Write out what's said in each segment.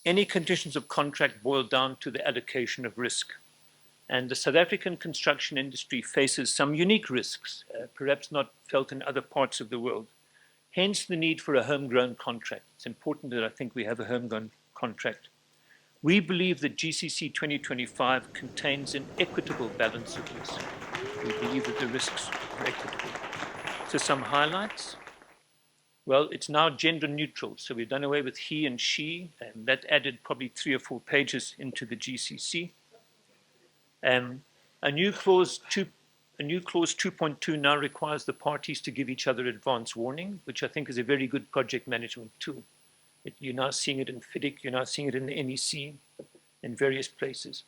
any conditions of contract boil down to the allocation of risk. And the South African construction industry faces some unique risks, perhaps not felt in other parts of the world. Hence the need for a homegrown contract. It's important that I think we have a homegrown contract. We believe that GCC 2025 contains an equitable balance of risk. We believe that the risks are equitable. So some highlights. Well, it's now gender neutral. So we've done away with he and she, and that added probably 3 or 4 pages into the GCC. A new clause 2.2 now requires the parties to give each other advance warning, which I think is a very good project management tool. You're now seeing it in FIDIC, you're now seeing it in the NEC, in various places.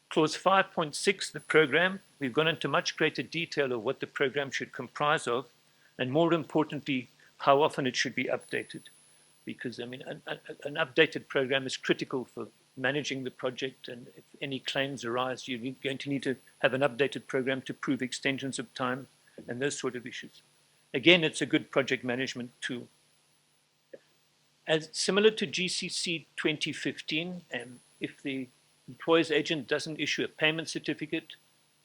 Clause 5.6, the program, we've gone into much greater detail of what the program should comprise of, and more importantly, how often it should be updated. Because, I mean, an updated program is critical for managing the project, and if any claims arise, you're going to need to have an updated program to prove extensions of time and those sort of issues. Again, it's a good project management tool. As similar to GCC 2015, if the employer's agent doesn't issue a payment certificate,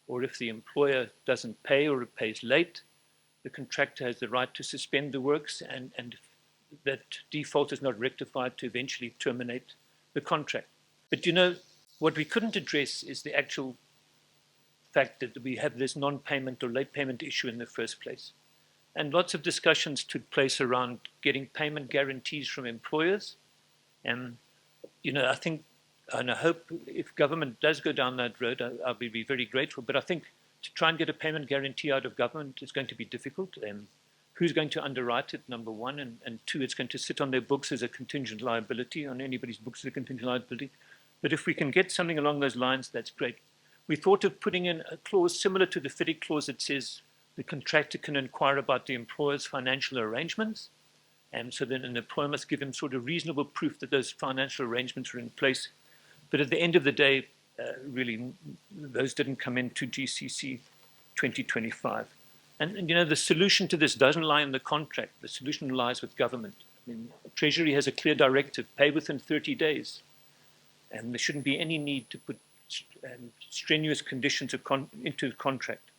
or if the employer doesn't pay or it pays late, the contractor has the right to suspend the works, and if that default is not rectified, to eventually terminate the contract. But you know, what we couldn't address is the actual fact that we have this non-payment or late payment issue in the first place. And lots of discussions took place around getting payment guarantees from employers. And, you know, I think, and I hope if government does go down that road, I'll be very grateful. But I think to try and get a payment guarantee out of government is going to be difficult. Who's going to underwrite it, number one, and two, it's going to sit on their books as a contingent liability, on anybody's books as a contingent liability. But if we can get something along those lines, that's great. We thought of putting in a clause similar to the FIDIC clause that says the contractor can inquire about the employer's financial arrangements, and so then an employer must give him sort of reasonable proof that those financial arrangements are in place. But at the end of the day, really, those didn't come into GCC 2025. And you know, the solution to this doesn't lie in the contract. The solution lies with government. I mean, Treasury has a clear directive: pay within 30 days. And there shouldn't be any need to put strenuous conditions into the contract.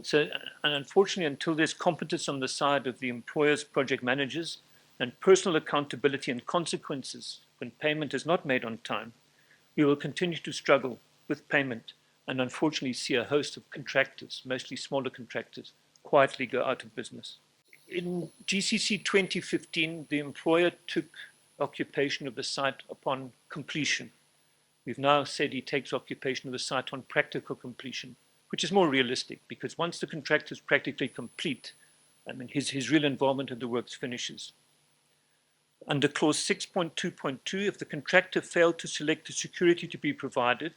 So, and unfortunately, until there's competence on the side of the employers, project managers, and personal accountability and consequences when payment is not made on time, we will continue to struggle with payment and unfortunately see a host of contractors, mostly smaller contractors, quietly go out of business. In GCC 2015, the employer took occupation of the site upon completion. We've now said he takes occupation of the site on practical completion, which is more realistic, because once the contractor is practically complete, I mean, his real involvement in the works finishes. Under clause 6.2.2, if the contractor failed to select the security to be provided,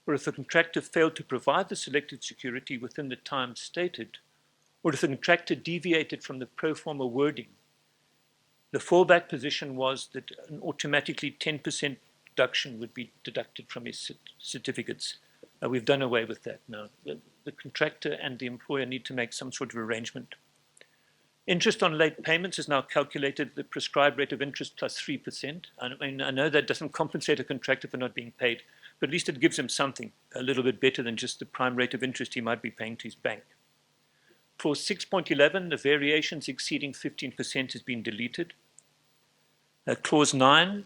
or if the contractor failed to provide the selected security within the time stated, or if the contractor deviated from the pro forma wording, the fallback position was that an automatically 10% deduction would be deducted from his certificates. We've done away with that now. The contractor and the employer need to make some sort of arrangement. Interest on late payments is now calculated at the prescribed rate of interest plus 3%. I mean, I know that doesn't compensate a contractor for not being paid, but at least it gives him something a little bit better than just the prime rate of interest he might be paying to his bank. Clause 6.11, the variations exceeding 15% has been deleted. Clause 9,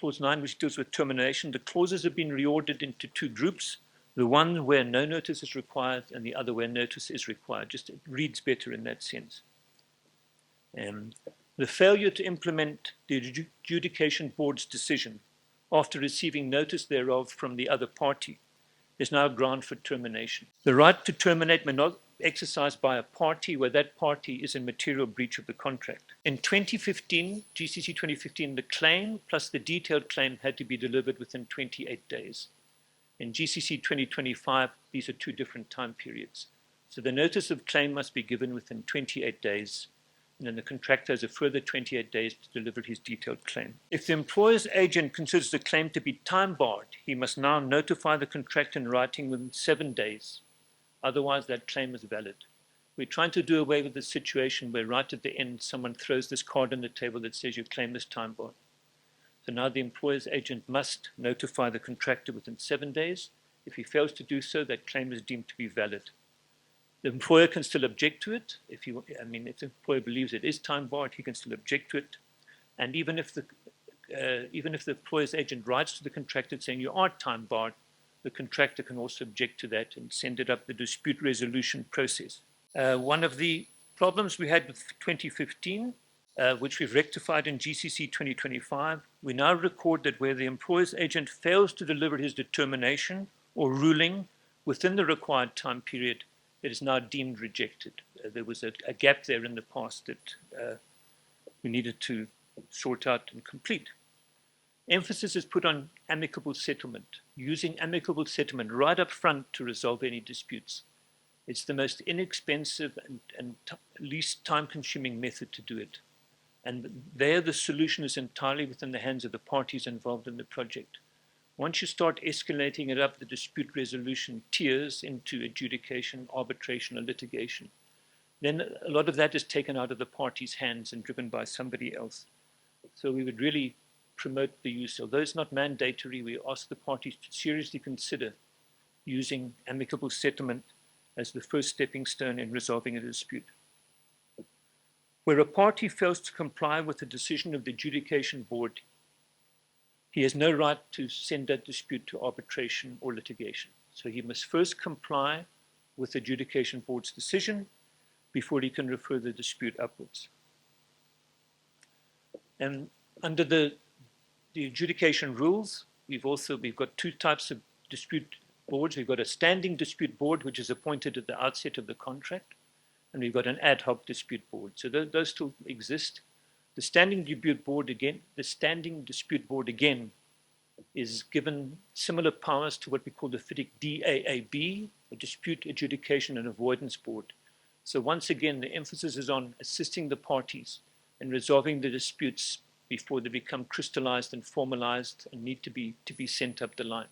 which deals with termination, the clauses have been reordered into 2 groups, the one where no notice is required and the other where notice is required. Just it reads better in that sense. The failure to implement the adjudication board's decision after receiving notice thereof from the other party is now a ground for termination. The right to terminate may not be exercised by a party where that party is in material breach of the contract. In 2015, GCC 2015, the claim plus the detailed claim had to be delivered within 28 days. In GCC 2025, these are 2 different time periods. So the notice of claim must be given within 28 days, and then the contractor has a further 28 days to deliver his detailed claim. If the employer's agent considers the claim to be time-barred, he must now notify the contractor in writing within 7 days. Otherwise, that claim is valid. We're trying to do away with the situation where right at the end, someone throws this card on the table that says your claim is time-barred. So now the employer's agent must notify the contractor within 7 days. If he fails to do so, that claim is deemed to be valid. The employer can still object to it. If the employer believes it is time barred, he can still object to it. And even if the employer's agent writes to the contractor saying you are time barred, the contractor can also object to that and send it up the dispute resolution process. One of the problems we had with 2015, which we've rectified in GCC 2025, we now record that where the employer's agent fails to deliver his determination or ruling within the required time period, it is now deemed rejected. There was a gap there in the past that we needed to sort out and complete. Emphasis is put on amicable settlement, using amicable settlement right up front to resolve any disputes. It's the most inexpensive and least time-consuming method to do it. And there the solution is entirely within the hands of the parties involved in the project. Once you start escalating it up the dispute resolution tiers into adjudication, arbitration, or litigation, then a lot of that is taken out of the parties' hands and driven by somebody else. So we would really promote the use, although it's not mandatory, we ask the parties to seriously consider using amicable settlement as the first stepping stone in resolving a dispute. Where a party fails to comply with the decision of the adjudication board, he has no right to send that dispute to arbitration or litigation. So he must first comply with the adjudication board's decision before he can refer the dispute upwards. And under the adjudication rules, we've got two types of dispute boards. We've got a standing dispute board, which is appointed at the outset of the contract, and we've got an ad hoc dispute board. So those still exist. The standing dispute board again is given similar powers to what we call the FIDIC DAAB, a Dispute Adjudication and Avoidance Board. So once again, the emphasis is on assisting the parties in resolving the disputes before they become crystallized and formalized and need to be sent up the line.